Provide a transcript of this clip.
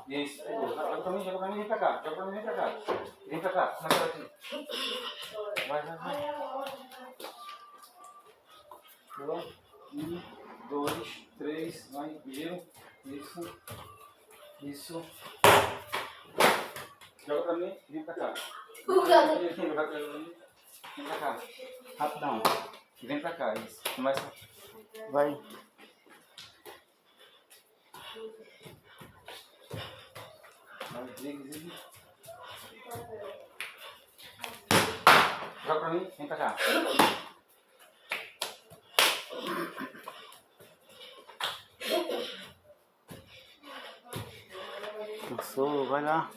Isso. Joga pra mim, vem pra cá. Joga pra mim, vem pra cá. Vem pra cá, na cara aqui. Vai. 1, 2, 3, vai, giro. Isso. Joga pra mim, vem pra cá. Vem pra cá. Rapidão. Vem pra cá, isso. Começa. Vai. Zigue. Joga pra mim, vem pra cá. Passou, vai lá.